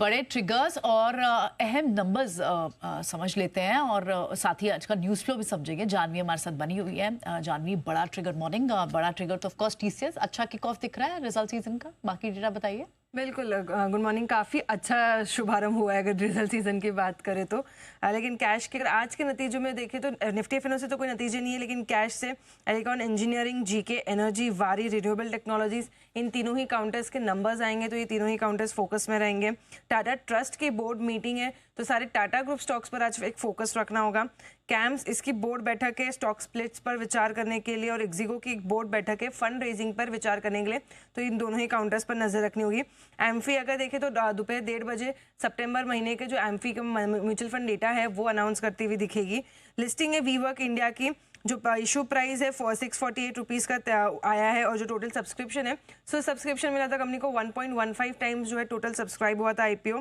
बड़े ट्रिगर्स और अहम नंबर्स समझ लेते हैं और साथ ही आज का न्यूज़ फ्लो भी समझेंगे। जानवी हमारे साथ बनी हुई है। जानवी, बड़ा ट्रिगर मॉर्निंग, बड़ा ट्रिगर तो ऑफ कोर्स टीसीएस अच्छा किक ऑफ दिख रहा है रिजल्ट सीजन का। बाकी डेटा बताइए। बिल्कुल, गुड मॉर्निंग। काफ़ी अच्छा शुभारंभ हुआ है अगर रिजल्ट सीजन की बात करें तो। लेकिन कैश के अगर आज के नतीजों में देखें तो निफ्टी एफएनओ से तो कोई नतीजे नहीं है, लेकिन कैश से एलिकॉन इंजीनियरिंग, जीके एनर्जी, वारी, रिन्यूएबल टेक्नोलॉजीज, इन तीनों ही काउंटर्स के नंबर्स आएंगे तो ये तीनों ही काउंटर्स फोकस में रहेंगे। टाटा ट्रस्ट की बोर्ड मीटिंग है तो सारे टाटा ग्रुप स्टॉक्स पर आज एक फोकस रखना होगा। कैम्स, इसकी बोर्ड बैठक है स्टॉक स्प्लिट्स पर विचार करने के लिए, और एक्जिको की एक बोर्ड बैठक है फंड रेजिंग पर विचार करने के लिए, तो इन दोनों ही काउंटर्स पर नजर रखनी होगी। एम्फी अगर देखें तो दोपहर 1:30 बजे सितंबर महीने के जो एम्फी का म्यूचुअल फंड डेटा है वो अनाउंस करती हुई दिखेगी। लिस्टिंग है वीवर्क इंडिया की, जो इशू प्राइस है 648 रुपीज़ का आया है, और जो टोटल सब्सक्रिप्शन है, सो सब्सक्रिप्शन मिला था कंपनी को 1.15 टाइम्स जो है टोटल सब्सक्राइब हुआ था IPO.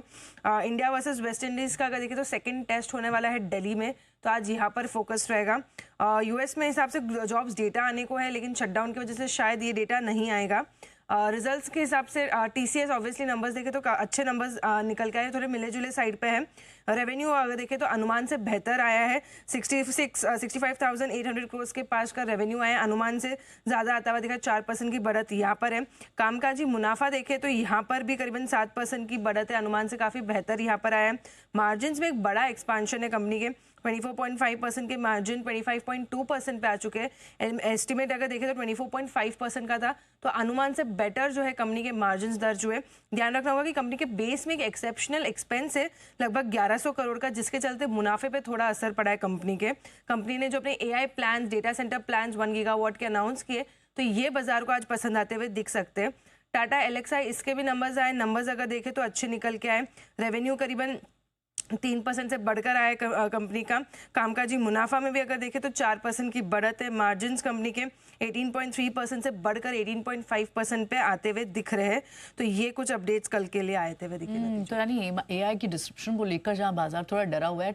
India versus West Indies का अगर देखें तो सेकंड टेस्ट होने वाला है दिल्ली में, तो आज यहाँ पर फोकस रहेगा। यूएस में हिसाब से जॉब्स डेटा आने को है, लेकिन शटडाउन की वजह से शायद ये डेटा नहीं आएगा। रिजल्ट्स के हिसाब से टीसीएस ऑब्वियसली नंबर्स देखें तो अच्छे नंबर्स निकल के आए, थोड़े मिले जुले साइड पे है। रेवेन्यू अगर देखें तो अनुमान से बेहतर आया है, 65,800 करोड़ के पास का रेवेन्यू आया, अनुमान से ज़्यादा आता हुआ दिखा, 4% की बढ़त यहाँ पर है। कामकाजी मुनाफा देखें तो यहाँ पर भी करीबन 7% की बढ़त है, अनुमान से काफ़ी बेहतर यहाँ पर आया है। मार्जिन में एक बड़ा एक्सपांशन है कंपनी के, 24.5% के मार्जिन 25.2% पे आ चुके हैं। एस्टिमेट अगर देखें तो 24.5% का था, तो अनुमान से बेटर जो है कंपनी के मार्जिन दर्ज हुए। ध्यान रखना होगा कि कंपनी के बेस में एक एक्सेप्शनल एक्सपेंस है लगभग 1100 करोड़ का, जिसके चलते मुनाफे पे थोड़ा असर पड़ा है कंपनी के। कंपनी ने जो अपने AI plan, data centre plan 1 gigawatt के अनाउंस किए, तो ये बाजार को आज पसंद आते हुए दिख सकते हैं। टाटा एलेक्साई, इसके भी नंबर्स आए, नंबर्स अगर देखें तो अच्छे निकल के आए। रेवेन्यू करीबन 3% से बढ़कर आया कंपनी का। कामकाजी मुनाफा में भी अगर देखें तो 4% की बढ़त है। मार्जिन्स कंपनी के 18.3% से बढ़कर 18.5% पे आते हुए दिख रहे हैं। तो ये कुछ अपडेट्स कल के लिए आए थे हुए दिखे। तो यानी एआई की डिस्क्रिप्शन को लेकर जहाँ बाजार थोड़ा डरा हुआ है,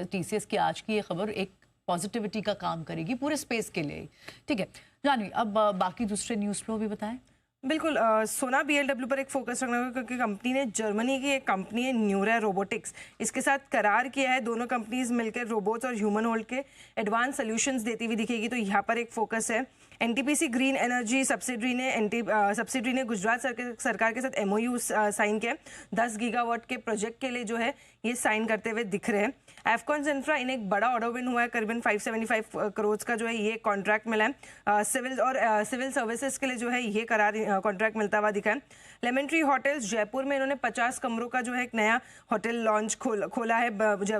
टीसीएस की आज की ये खबर एक पॉजिटिविटी का काम करेगी पूरे स्पेस के लिए। ठीक है जानवी, अब बाकी दूसरे न्यूज़ फ्लो भी बताएं। बिल्कुल, सोना बीएलडब्ल्यू पर एक फोकस रखना होगा, क्योंकि कंपनी ने जर्मनी की एक कंपनी है न्यूरा रोबोटिक्स, इसके साथ करार किया है। दोनों कंपनीज मिलकर रोबोट्स और ह्यूमन होल्ड के एडवांस सॉल्यूशंस देती हुई दिखेगी, तो यहाँ पर एक फोकस है। एनटीपीसी ग्रीन एनर्जी सब्सिडरी ने गुजरात सरकार के साथ एमओयू साइन किया, 10 गीगावाट के प्रोजेक्ट के लिए जो है ये साइन करते हुए दिख रहे हैं। एफकॉन्स इंफ्रा, इन्हें एक बड़ा ऑर्डर विन हुआ है, करीबन 575 करोड़ का जो है ये कॉन्ट्रैक्ट मिला है। सिविल सर्विसेज के लिए जो है ये करार कॉन्ट्रैक्ट मिलता हुआ दिखा है। लेमन ट्री होटल्स जयपुर में इन्होंने 50 कमरों का जो है एक नया होटल लॉन्च खोला है।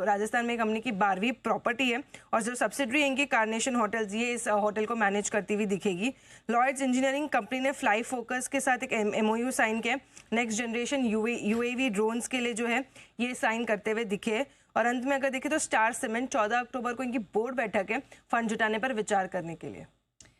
राजस्थान में कंपनी की 12वीं प्रॉपर्टी है, और जो सब्सिडरी है इनकी कार्नेशन होटल्स, ये इस होटल को मैनेज करती हुई दिखेगी। लॉयड्स इंजीनियरिंग कंपनी ने फ्लाई फोकस के साथ एक एमओयू साइन किया, नेक्स्ट जनरेशन यूएवी ड्रोन्स के लिए जो है ये साइन करते हुए दिखे। और अंत में अगर देखें तो स्टार सीमेंट 14 अक्टूबर को इनकी बोर्ड बैठक है फंड जुटाने पर विचार करने के लिए।